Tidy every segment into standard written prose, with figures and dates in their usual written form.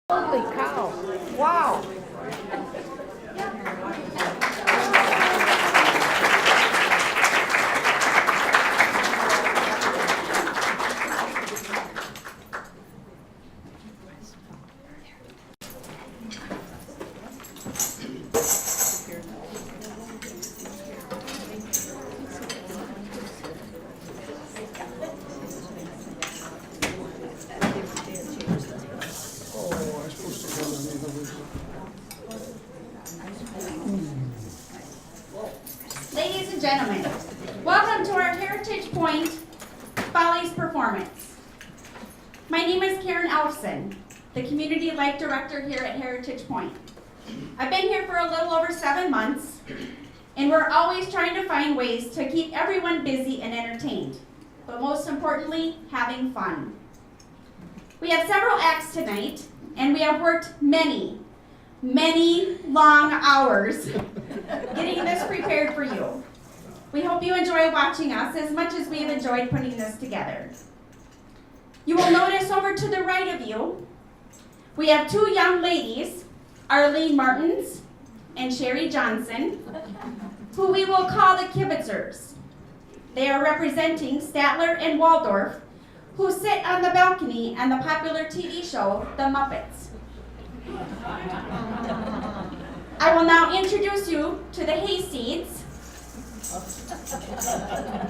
Holy cow. Wow. Ladies and gentlemen, welcome to our Heritage Pointe Follies performance. My name is Karen Elfson, the Community Life Director here at Heritage Pointe. I've been here for a little over 7 months, and we're always trying to find ways to keep everyone busy and entertained, but most importantly, having fun. We have several acts tonight, and we have worked many long hours getting this prepared for you. We hope you enjoy watching us as much as we have enjoyed putting this together. You will notice over to the right of you, we have 2 young ladies, Arlene Martins and Sherry Johnson, who we will call the Kibitzers. They are representing Statler and Waldorf, who sit on the balcony on the popular TV show, The Muppets. I will now introduce you to the Hayseeds,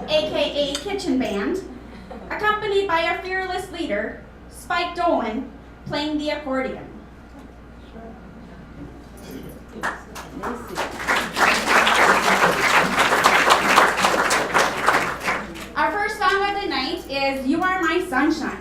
aka Kitchen Band, accompanied by our fearless leader, Spike Dolan, playing the accordion. Our first song of the night is You Are My Sunshine.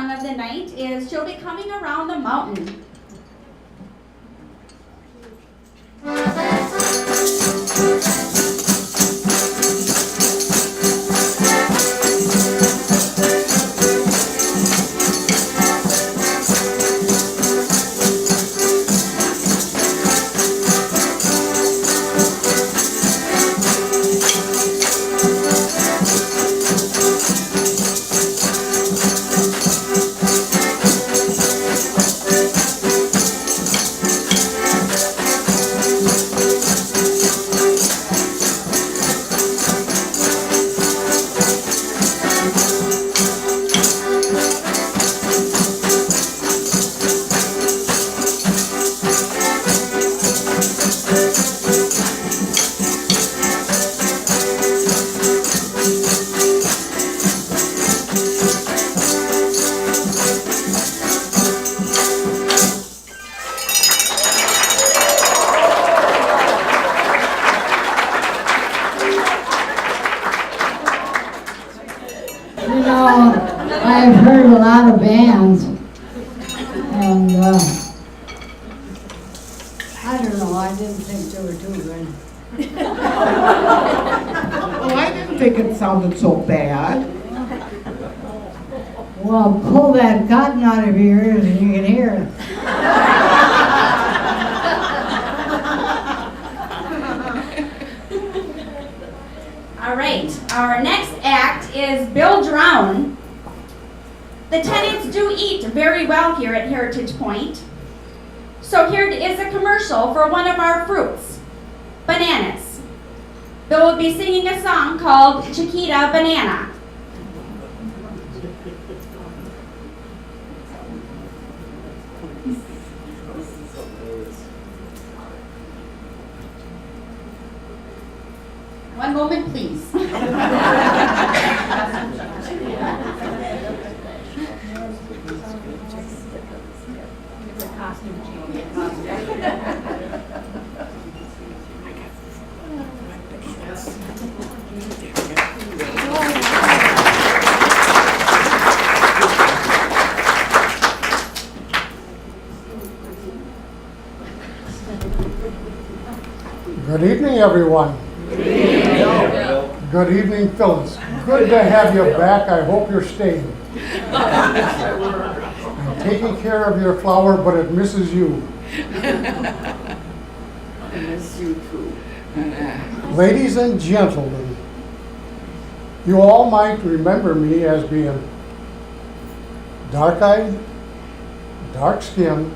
Of the night is She'll Be Coming Around the Mountain. I've heard a lot of bands, and I don't know, I didn't think they were too good. Well, I didn't think it sounded so bad. Well, pull that cotton out of your ears and you can hear it. All right, our next act is Bill Drown. The tenants do eat very well here at Heritage Pointe. So here is a commercial for one of our fruits, bananas. Bill will be singing a song called Chiquita Banana. One moment, please. Good evening, everyone. Good evening, Phyllis. Good to have you back. I hope you're staying. I'm taking care of your flower, but it misses you. I miss you too. Ladies and gentlemen, you all might remember me as being dark-eyed, dark-skinned,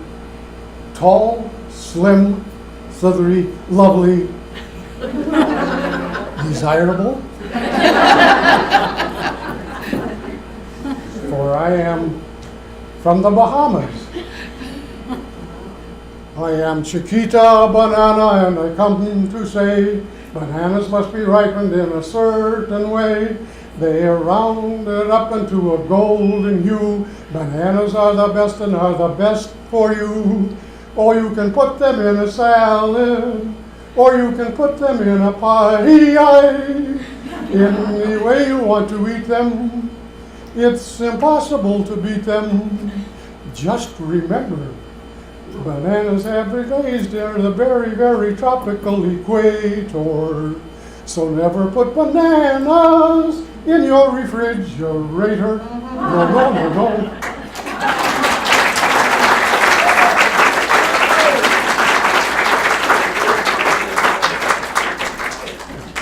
tall, slim, slithery, lovely, desirable. For I am from the Bahamas. I am Chiquita Banana, and I come to say bananas must be ripened in a certain way. They are rounded up into a golden hue. Bananas are the best and are the best for you. Or you can put them in a salad, or you can put them in a pie. Any way you want to eat them, it's impossible to beat them. Just remember, bananas have been raised near the very, very tropical equator. So never put bananas in your refrigerator. No, no, no, no.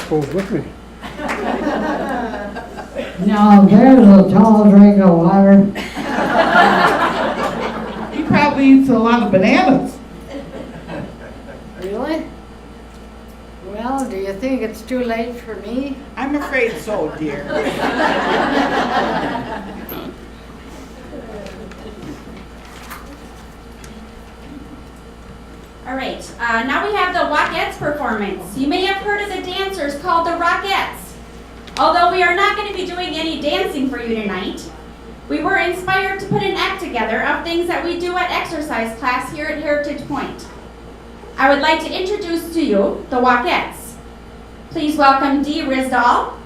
Goes with me. Now, there's a tall drink of water. He probably eats a lot of bananas. Really? Well, do you think it's too late for me? I'm afraid so, dear. All right, now we have the Rockettes performance. You may have heard of the dancers called the Rockettes. Although we are not going to be doing any dancing for you tonight, we were inspired to put an act together of things that we do at exercise class here at Heritage Pointe. I would like to introduce to you the Rockettes. Please welcome Dee Risdall,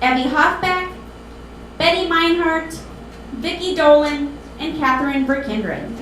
Evie Hoffbeck, Betty Meinhardt, Vicki Dolan, and Catherine Verkindren.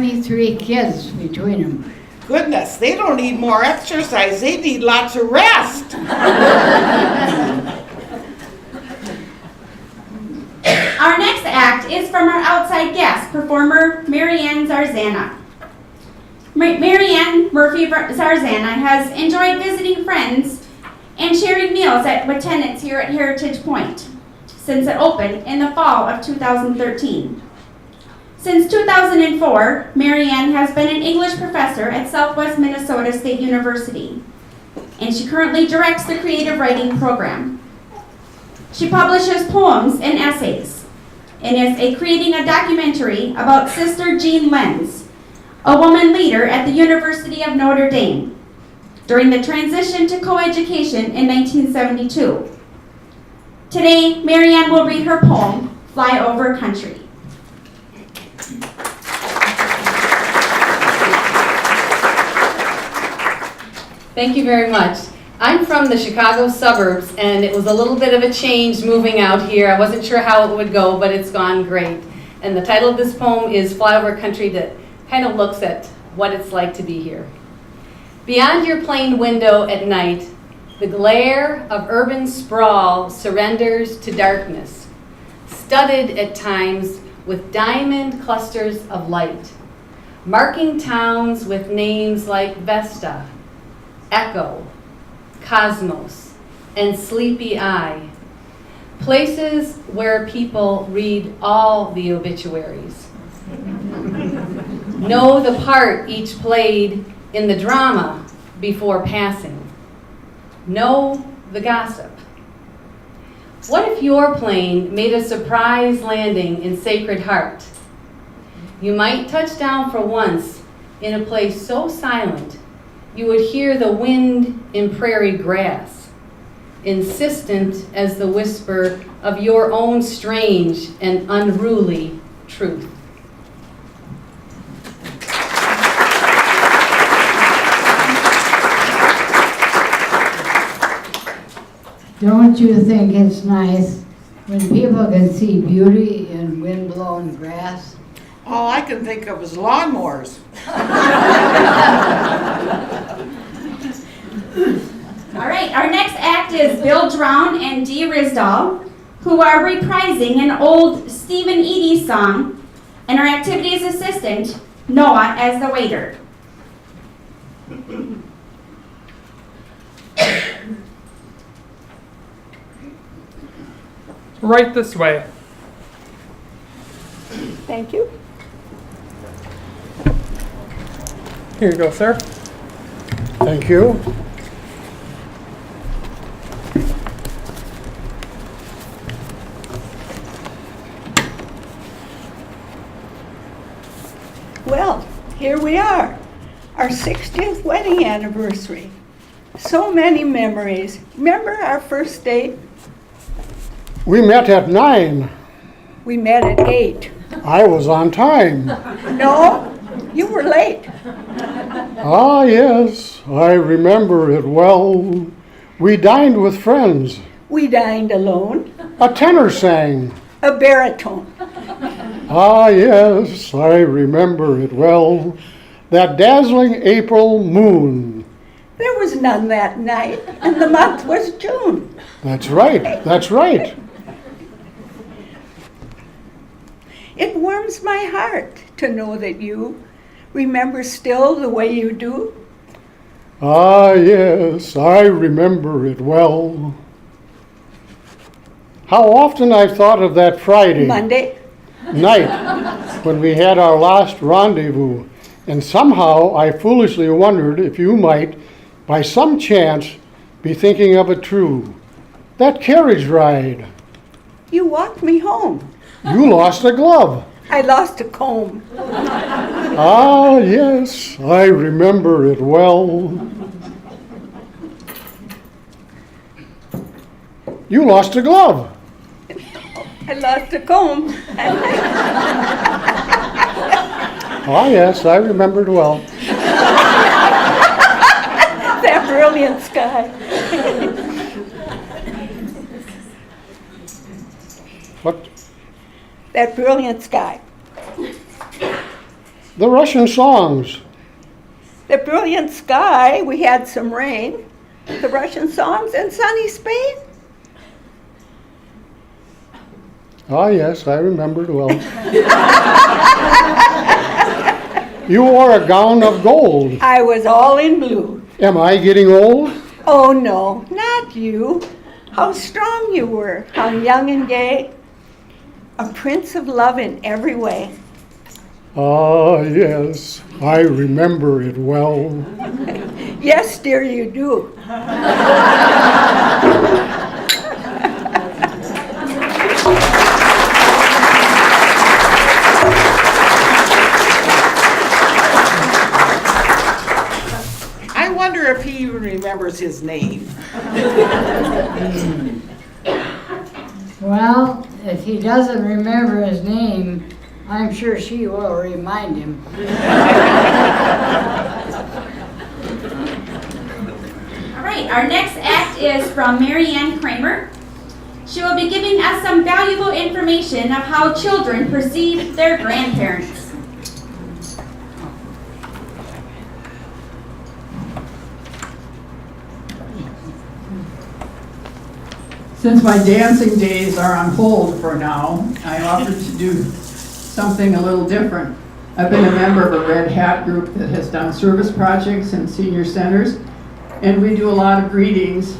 23 kids between them. Goodness, they don't need more exercise. They need lots of rest. Our next act is from our outside guest, performer Marianne Zarzana. Marianne Murphy Zarzana has enjoyed visiting friends and sharing meals with tenants here at Heritage Pointe since it opened in the fall of 2013. Since 2004, Marianne has been an English professor at Southwest Minnesota State University, and she currently directs the creative writing program. She publishes poems and essays, and is creating a documentary about Sister Jean Lenz, a woman leader at the University of Notre Dame, during the transition to coeducation in 1972. Today, Marianne will read her poem, Fly Over Country. Thank you very much. I'm from the Chicago suburbs, and it was a little bit of a change moving out here. I wasn't sure how it would go, but it's gone great. And the title of this poem is Fly Over Country, that kind of looks at what it's like to be here. Beyond your plane window at night, the glare of urban sprawl surrenders to darkness, studded at times with diamond clusters of light, marking towns with names like Vesta, Echo, Cosmos, and Sleepy Eye, places where people read all the obituaries, know the part each played in the drama before passing, know the gossip. What if your plane made a surprise landing in Sacred Heart? You might touch down for once in a place so silent you would hear the wind in prairie grass, insistent as the whisper of your own strange and unruly truth. Don't you think it's nice when people can see beauty in wind-blown grass? All I can think of is lawnmowers. All right, our next act is Bill Drown and Dee Risdall, who are reprising an old Stephen Eady song, and our activities assistant, Noah, as the waiter. Right this way. Thank you. Here you go, sir. Thank you. Well, here we are, our 60th wedding anniversary. So many memories. Remember our first date? We met at 9. We met at 8. I was on time. No, you were late. Ah, yes, I remember it well. We dined with friends. We dined alone. A tenor sang. A baritone. Ah, yes, I remember it well. That dazzling April moon. There was none that night, and the month was June. That's right, that's right. It warms my heart to know that you remember still the way you do. Ah, yes, I remember it well. How often I've thought of that Friday Monday. night when we had our last rendezvous, and somehow I foolishly wondered if you might, by some chance, be thinking of it too. That carriage ride. You walked me home. You lost a glove. I lost a comb. Ah, yes, I remember it well. You lost a glove. I lost a comb. Ah, yes, I remember it well. That brilliant sky. What? That brilliant sky. The Russian songs. The brilliant sky, we had some rain. The Russian songs and sunny Spain. Ah, yes, I remembered well. You wore a gown of gold. I was all in blue. Am I getting old? Oh no, not you. How strong you were, how young and gay. A prince of love in every way. Ah, yes, I remember it well. Yes, dear, you do. I wonder if he even remembers his name. Well, if he doesn't remember his name, I'm sure she will remind him. All right, our next act is from Mary Ann Kramer. She will be giving us some valuable information of how children perceive their grandparents. Since my dancing days are on hold for now, I offered to do something a little different. I've been a member of a Red Hat group that has done service projects in senior centers, and we do a lot of greetings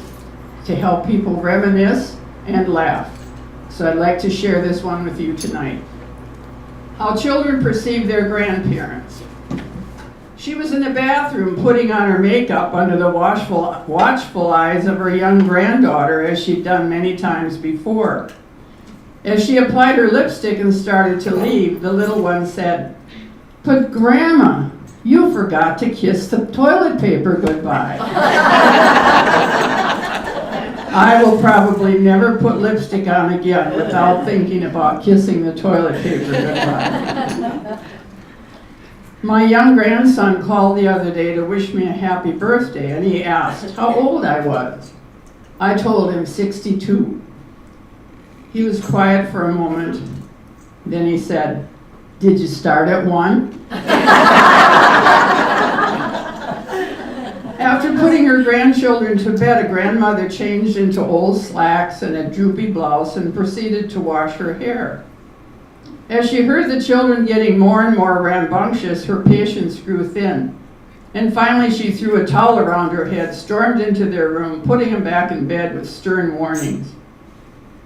to help people reminisce and laugh. So I'd like to share this one with you tonight. How children perceive their grandparents. She was in the bathroom putting on her makeup under the watchful eyes of her young granddaughter, as she'd done many times before. As she applied her lipstick and started to leave, the little one said, "But Grandma, you forgot to kiss the toilet paper goodbye." I will probably never put lipstick on again without thinking about kissing the toilet paper goodbye. My young grandson called the other day to wish me a happy birthday, and he asked how old I was. I told him 62. He was quiet for a moment. Then he said, "Did you start at 1?" After putting her grandchildren to bed, a grandmother changed into old slacks and a droopy blouse and proceeded to wash her hair. As she heard the children getting more and more rambunctious, her patience grew thin. And finally she threw a towel around her head, stormed into their room, putting them back in bed with stern warnings.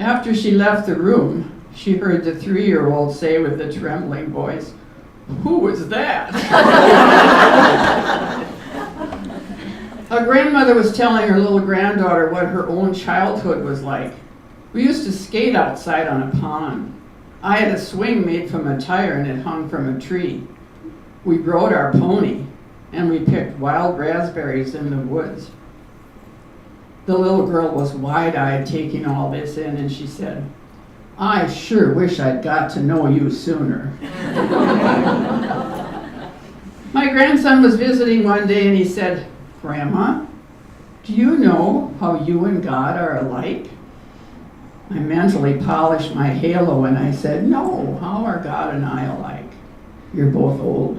After she left the room, she heard the 3-year-old say with a trembling voice, "Who was that?" A grandmother was telling her little granddaughter what her own childhood was like. "We used to skate outside on a pond. I had a swing made from a tire and it hung from a tree. We rode our pony and we picked wild raspberries in the woods." The little girl was wide-eyed taking all this in, and she said, "I sure wish I'd got to know you sooner." My grandson was visiting one day and he said, "Grandma, do you know how you and God are alike?" I mentally polished my halo and I said, "No, how are God and I alike? You're both old."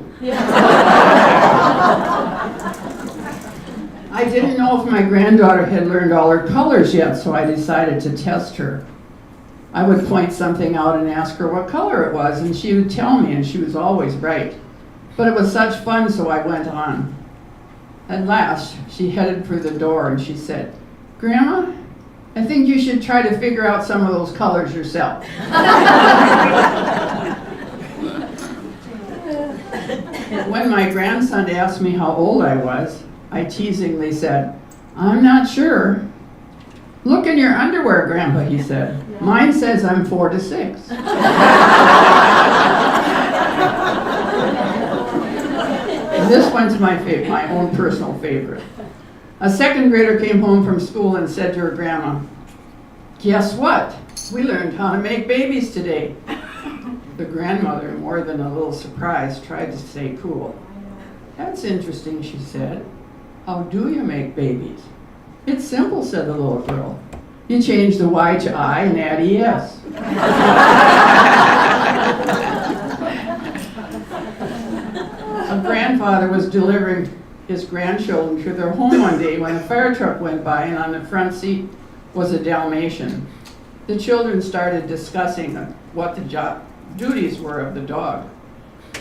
I didn't know if my granddaughter had learned all her colors yet, so I decided to test her. I would point something out and ask her what color it was, and she would tell me, and she was always right. But it was such fun, so I went on. At last, she headed for the door and she said, "Grandma, I think you should try to figure out some of those colors yourself." When my grandson asked me how old I was, I teasingly said, "I'm not sure." "Look in your underwear, Grandpa," he said. "Mine says I'm 4 to 6. This one's my own personal favorite. A second grader came home from school and said to her grandma, "Guess what? We learned how to make babies today." The grandmother, more than a little surprised, tried to stay cool. "That's interesting," she said. "How do you make babies?" "It's simple," said the little girl. "You change the Y to I and add ES." grandfather was delivering his grandchildren to their home one day when a fire truck went by, and on the front seat was a Dalmatian. The children started discussing what the duties were of the dog.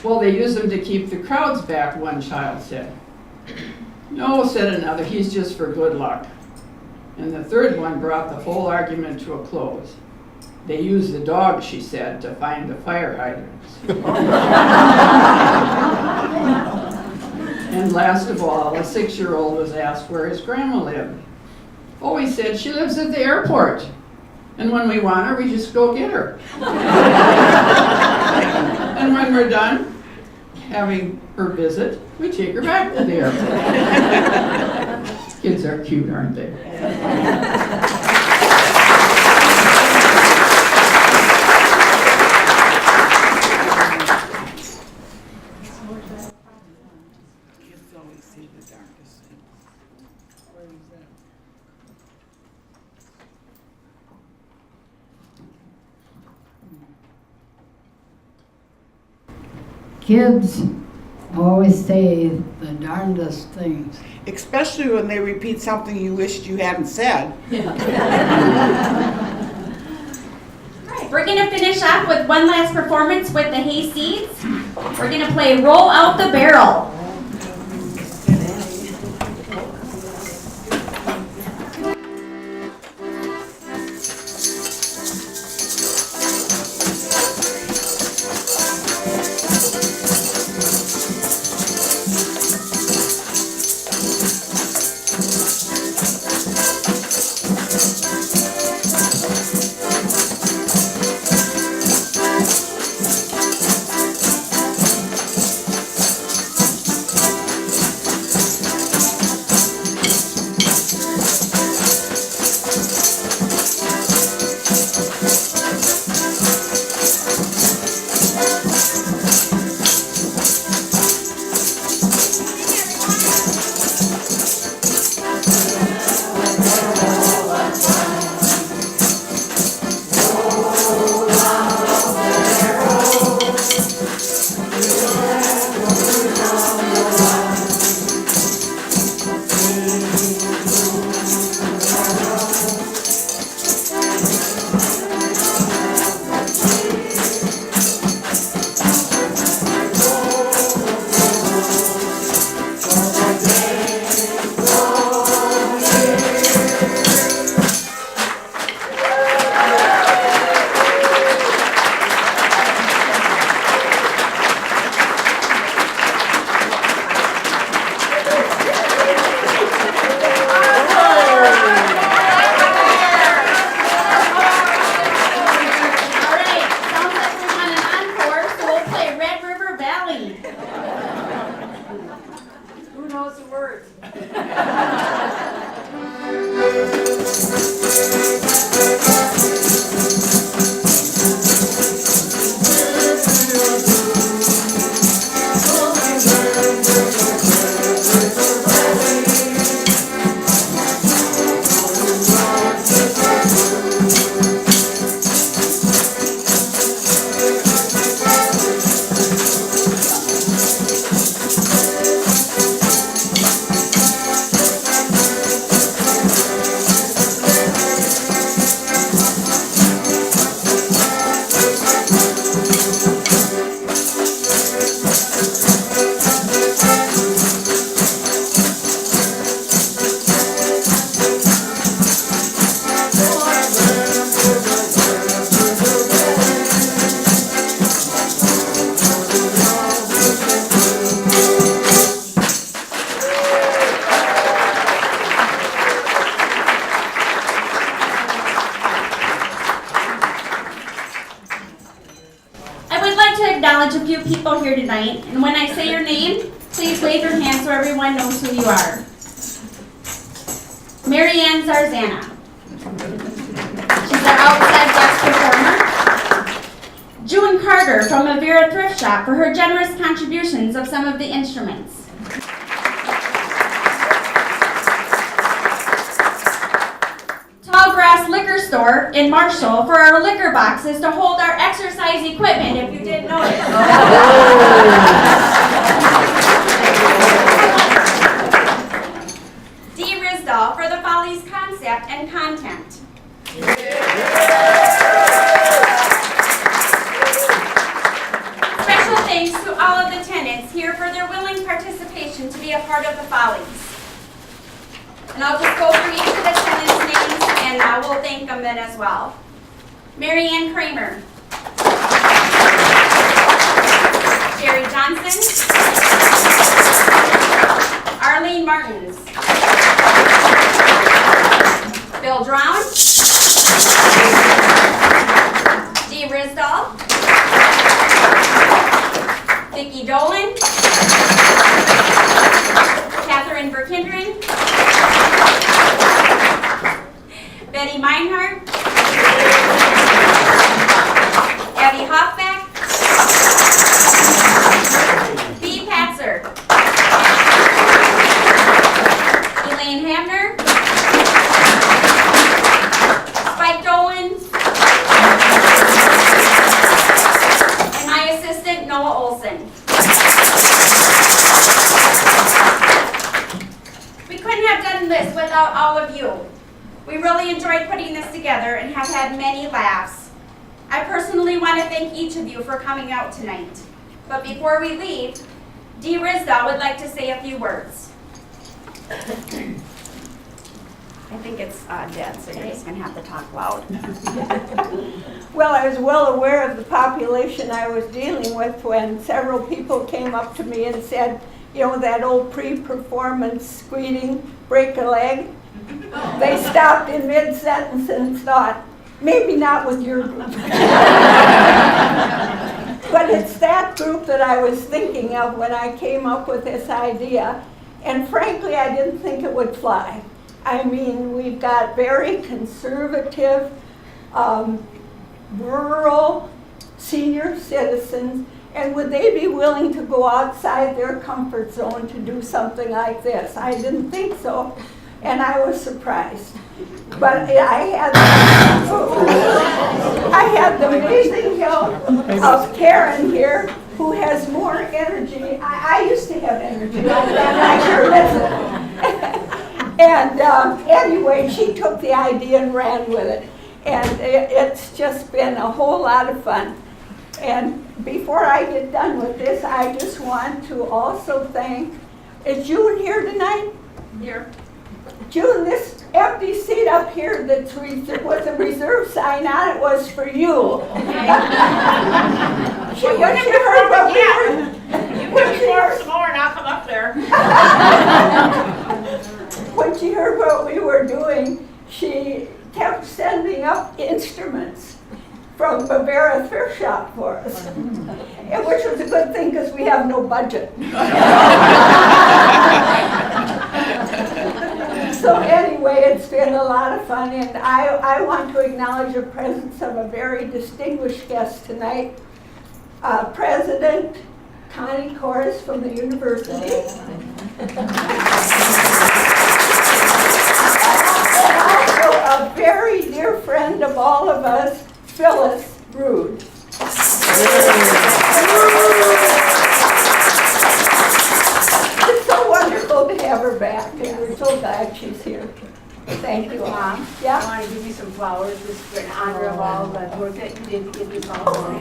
Well, they use them to keep the crowds back, one child said. No, said another, he's just for good luck. And the third one brought the whole argument to a close. They use the dog, she said, to find the fire hydrants. And last of all, a 6-year-old was asked where his grandma lived. Oh, he said, she lives at the airport. And when we want her, we just go get her. And when we're done having her visit, we take her back to the airport. Kids are cute, aren't they? Kids always see the darkest things. Kids always say the darndest things. Especially when they repeat something you wished you hadn't said. All right, we're gonna finish off with one last performance with the hay seeds. We're gonna play Roll Out the Barrel. Acknowledge a few people here tonight, and when I say your name, please wave your hand so everyone knows who you are. Mary Ann Zarzana. She's our outside guest performer. June Carter from Avera Thrift Shop for her generous contributions of some of the instruments. Tallgrass Liquor Store in Marshall for our liquor boxes to hold our exercise equipment, if you didn't notice. Follies concept and content. Special thanks to all of the tenants here for their willing participation to be a part of the Follies. And I'll just go through each of the tenants' names and we'll thank them then as well. Mary Ann Kramer. Sherry Johnson. Arlene Martins. Bill Drown. Dee Risdall. Vicki Dolan. Catherine Verkindren. Betty Meinhardt. Abby Hoffbeck. Bea Patzer. Elaine Hamner. Spike Dolan. And my assistant, Noah Olson. We couldn't have done this without all of you. We really enjoyed putting this together and have had many laughs. I personally want to thank each of you for coming out tonight. But before we leave, Dee Risdall would like to say a few words. I think it's dead, so you're just going to have to talk loud. Well, I was well aware of the population I was dealing with when several people came up to me and said, you know, that old pre-performance greeting, break a leg. They stopped in mid-sentence and thought, maybe not with your group. But it's that group that I was thinking of when I came up with this idea. And frankly, I didn't think it would fly. I mean, we've got very conservative, rural senior citizens, and would they be willing to go outside their comfort zone to do something like this? I didn't think so, and I was surprised. But I had the amazing help of Karen here, who has more energy. I used to have energy like that, and I sure miss it. And anyway, she took the idea and ran with it. And it's just been a whole lot of fun. And before I get done with this, I just want to also thank, is June here tonight? Here. June, this empty seat up here that's with a reserve sign on it was for you. She when she heard what we were, You can pour some more and I'll come up there. when she heard what we were doing, she kept sending up instruments from Bavara Thrift Shop for us, which was a good thing because we have no budget. So anyway, it's been a lot of fun, and I want to acknowledge the presence of a very distinguished guest tonight, President Connie Corris from the university. And also a very dear friend of all of us, Phyllis Brood. It's so wonderful to have her back, and we're so glad she's here. Thank you, Mom. Yeah? I want to give you some flowers just in honor of all the work that you did to get this all going.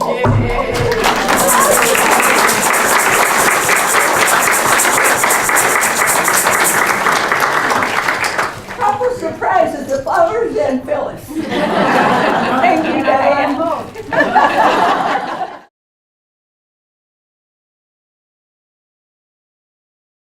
Proper surprises, the flowers and Phyllis. Thank you, Diane.